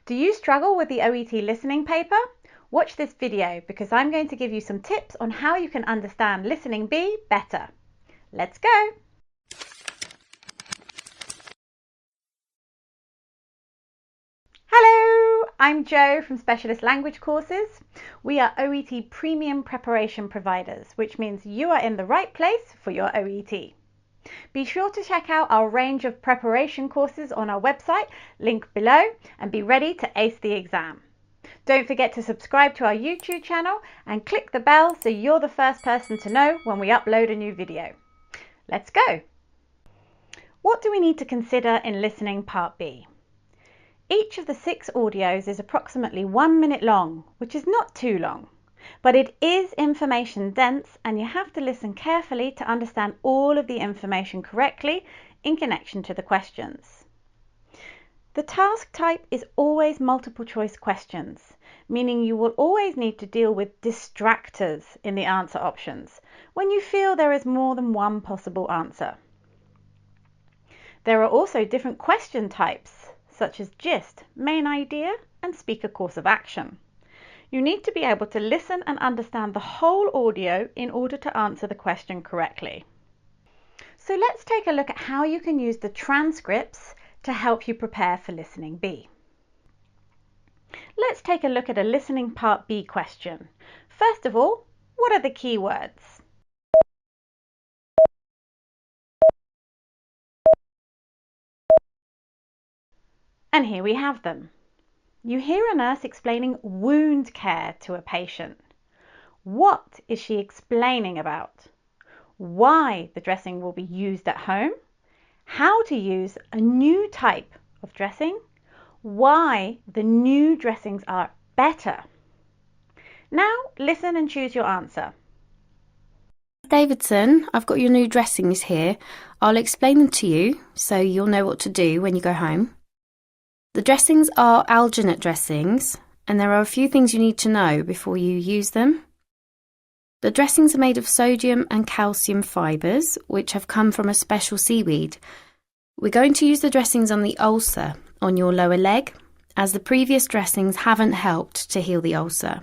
Do you struggle with the OET listening paper? Watch this video because I'm going to give you some tips on how you can understand Listening B better. Let's go! Hello, I'm Jo from Specialist Language Courses. We are OET Premium Preparation providers, which means you are in the right place for your OET. Be sure to check out our range of preparation courses on our website, link below, and be ready to ace the exam. Don't forget to subscribe to our YouTube channel and click the bell so you're the first person to know when we upload a new video. Let's go! What do we need to consider in Listening Part B? Each of the 6 audios is approximately 1 minute long, which is not too long. But it is information dense and you have to listen carefully to understand all of the information correctly in connection to the questions. The task type is always multiple choice questions, meaning you will always need to deal with distractors in the answer options when you feel there is more than one possible answer. There are also different question types such as gist, main idea, and speaker course of action. You need to be able to listen and understand the whole audio in order to answer the question correctly. So let's take a look at how you can use the transcripts to help you prepare for Listening B. Let's take a look at a Listening Part B question. First of all, what are the key words? And here we have them. You hear a nurse explaining wound care to a patient. What is she explaining about? Why the dressing will be used at home? How to use a new type of dressing? Why the new dressings are better? Now listen and choose your answer. Davidson, I've got your new dressings here. I'll explain them to you so you'll know what to do when you go home. The dressings are alginate dressings, and there are a few things you need to know before you use them. The dressings are made of sodium and calcium fibres, which have come from a special seaweed. We're going to use the dressings on the ulcer on your lower leg, as the previous dressings haven't helped to heal the ulcer.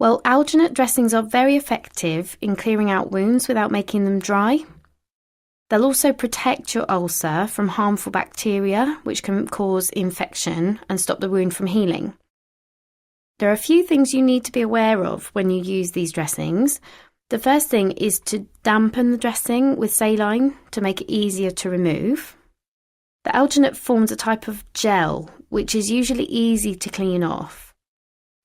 Well, alginate dressings are very effective in clearing out wounds without making them dry. They'll also protect your ulcer from harmful bacteria, which can cause infection and stop the wound from healing. There are a few things you need to be aware of when you use these dressings. The first thing is to dampen the dressing with saline to make it easier to remove. The alginate forms a type of gel, which is usually easy to clean off.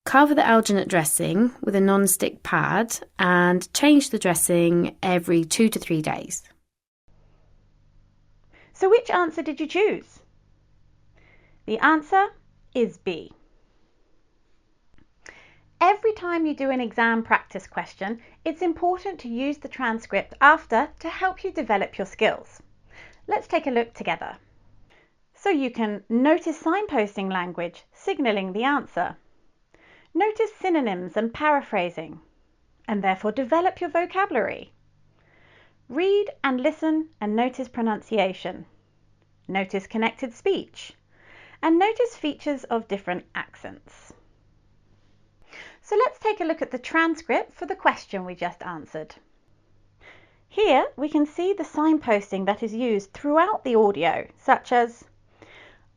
Cover the alginate dressing with a non-stick pad and change the dressing every 2 to 3 days. So which answer did you choose? The answer is B. Every time you do an exam practice question, it's important to use the transcript after to help you develop your skills. Let's take a look together. So you can notice signposting language, signalling the answer. Notice synonyms and paraphrasing, and therefore develop your vocabulary. Read and listen and notice pronunciation. Notice connected speech. And notice features of different accents. So let's take a look at the transcript for the question we just answered. Here we can see the signposting that is used throughout the audio, such as,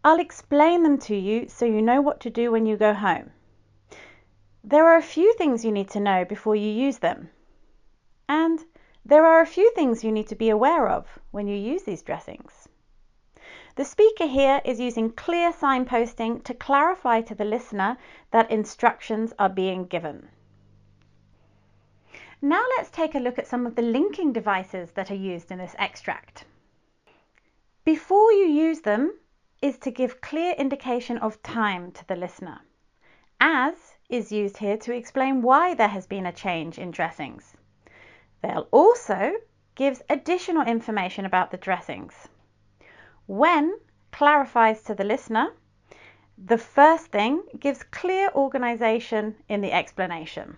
I'll explain them to you so you know what to do when you go home. There are a few things you need to know before you use them. And there are a few things you need to be aware of when you use these dressings. The speaker here is using clear signposting to clarify to the listener that instructions are being given. Now let's take a look at some of the linking devices that are used in this extract. Before you use them is to give clear indication of time to the listener. As is used here to explain why there has been a change in dressings. They'll also give additional information about the dressings. When clarifies to the listener, the first thing gives clear organization in the explanation.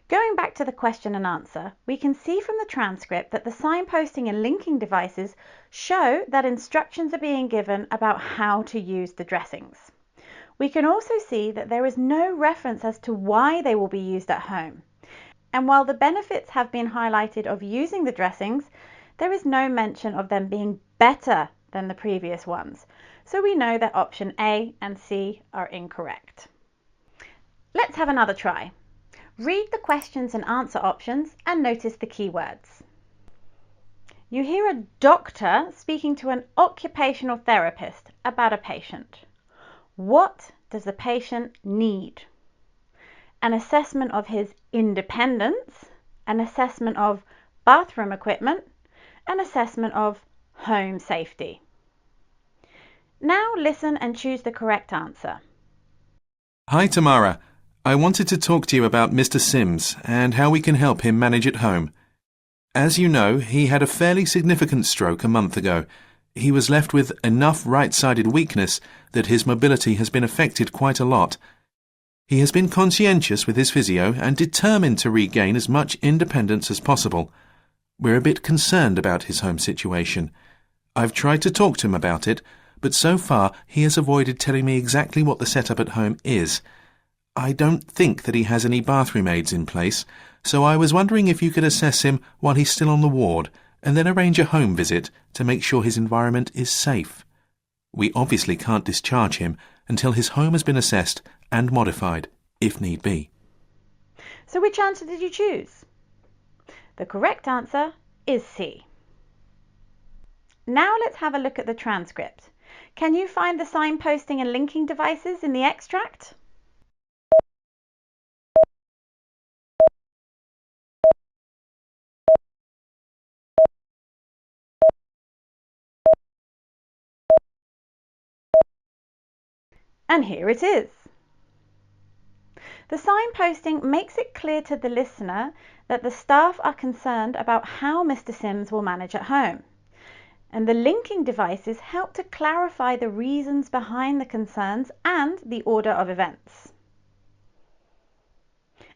Going back to the question and answer, we can see from the transcript that the signposting and linking devices show that instructions are being given about how to use the dressings. We can also see that there is no reference as to why they will be used at home. And while the benefits have been highlighted of using the dressings, there is no mention of them being better than the previous ones. So we know that option A and C are incorrect. Let's have another try. Read the questions and answer options and notice the keywords. You hear a doctor speaking to an occupational therapist about a patient. What does the patient need? An assessment of his independence, an assessment of bathroom equipment, an assessment of home safety. Now listen and choose the correct answer. Hi Tamara, I wanted to talk to you about Mr. Sims and how we can help him manage at home. As you know, he had a fairly significant stroke a month ago. He was left with enough right-sided weakness that his mobility has been affected quite a lot. He has been conscientious with his physio and determined to regain as much independence as possible. We're a bit concerned about his home situation. I've tried to talk to him about it, but so far he has avoided telling me exactly what the setup at home is. I don't think that he has any bathroom aids in place, so I was wondering if you could assess him while he's still on the ward and then arrange a home visit to make sure his environment is safe. We obviously can't discharge him until his home has been assessed and modified, if need be. So which answer did you choose? The correct answer is C. Now let's have a look at the transcript. Can you find the signposting and linking devices in the extract? And here it is. The signposting makes it clear to the listener that the staff are concerned about how Mr. Sims will manage at home. And the linking devices help to clarify the reasons behind the concerns and the order of events.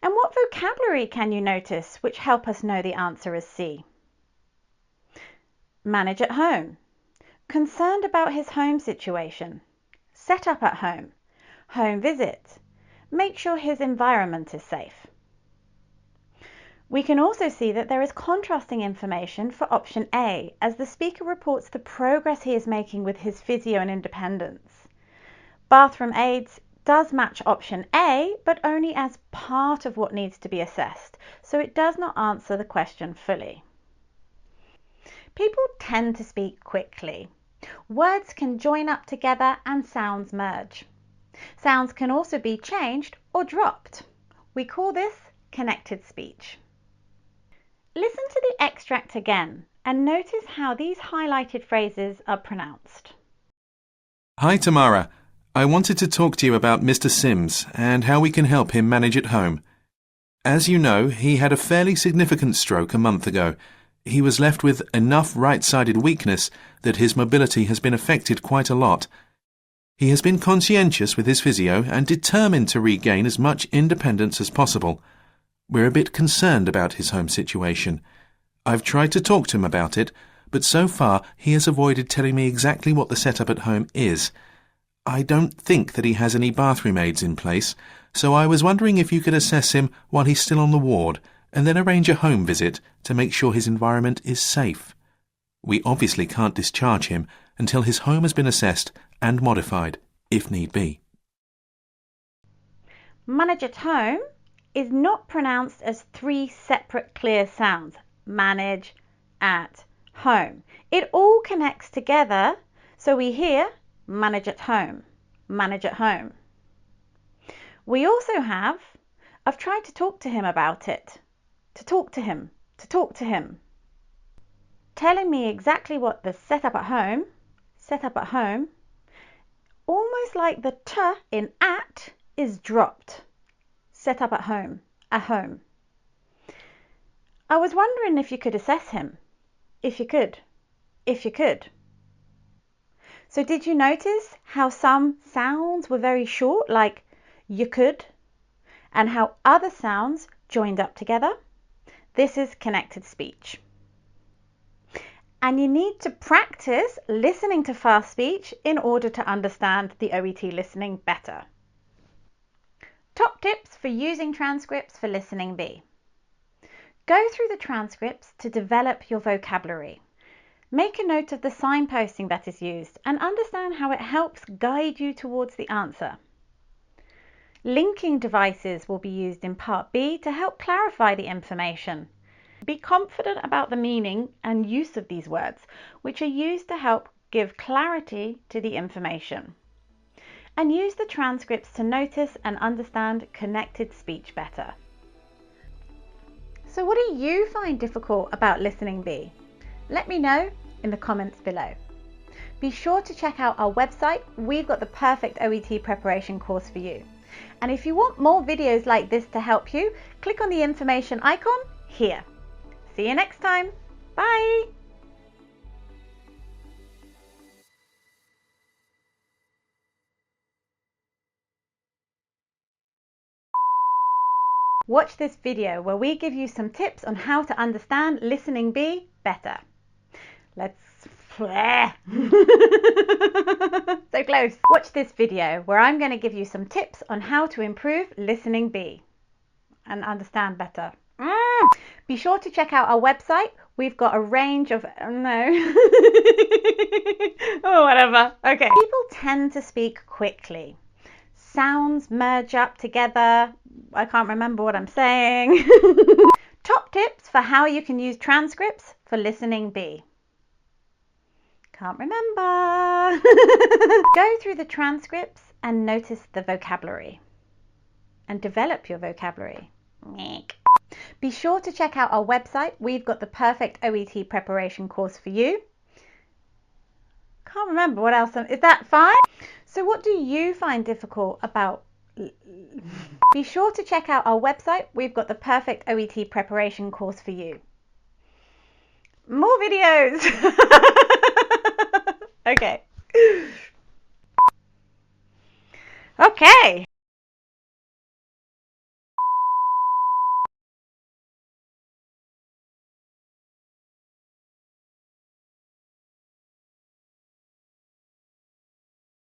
And what vocabulary can you notice which help us know the answer is C? Manage at home. Concerned about his home situation. Set up at home. Home visit. Make sure his environment is safe. We can also see that there is contrasting information for option A as the speaker reports the progress he is making with his physio and independence. Bathroom aids does match option A, but only as part of what needs to be assessed, so it does not answer the question fully. People tend to speak quickly. Words can join up together and sounds merge. Sounds can also be changed or dropped. We call this connected speech. Listen to the extract again and notice how these highlighted phrases are pronounced. Hi Tamara, I wanted to talk to you about Mr. Sims and how we can help him manage at home. As you know, he had a fairly significant stroke a month ago. He was left with enough right-sided weakness that his mobility has been affected quite a lot. He has been conscientious with his physio and determined to regain as much independence as possible. We're a bit concerned about his home situation. I've tried to talk to him about it, but so far he has avoided telling me exactly what the setup at home is. I don't think that he has any bathroom aids in place, so I was wondering if you could assess him while he's still on the ward and then arrange a home visit to make sure his environment is safe. We obviously can't discharge him until his home has been assessed and modified, if need be. Manage at home is not pronounced as three separate clear sounds. Manage, at, home. It all connects together, so we hear manage at home, manage at home. We also have, I've tried to talk to him about it, to talk to him, to talk to him. Telling me exactly what the setup at home, almost like the t in at is dropped. Set up at home, a home. I was wondering if you could assess him. If you could. So did you notice how some sounds were very short, like you could, and how other sounds joined up together. This is connected speech. And you need to practice listening to fast speech in order to understand the OET listening better. Top tips for using transcripts for Listening B. Go through the transcripts to develop your vocabulary. Make a note of the signposting that is used and understand how it helps guide you towards the answer. Linking devices will be used in Part B to help clarify the information. Be confident about the meaning and use of these words, which are used to help give clarity to the information. And use the transcripts to notice and understand connected speech better. So what do you find difficult about Listening B? Let me know in the comments below. Be sure to check out our website. We've got the perfect OET preparation course for you. And if you want more videos like this to help you, click on the information icon here. See you next time. Bye. Watch this video where we give you some tips on how to understand Listening B better. Let's... so close. Watch this video where I'm going to give you some tips on how to improve Listening B and understand better. Be sure to check out our website. We've got a range of... oh, whatever. Okay. People tend to speak quickly. Sounds merge up together. I can't remember what I'm saying. Top tips for how you can use transcripts for Listening B. Can't remember. Go through the transcripts and notice the vocabulary. And develop your vocabulary. Be sure to check out our website. We've got the perfect OET preparation course for you. Can't remember what else. Is that fine? So what do you find difficult about... Be sure to check out our website. We've got the perfect OET preparation course for you. More videos. Okay. Okay.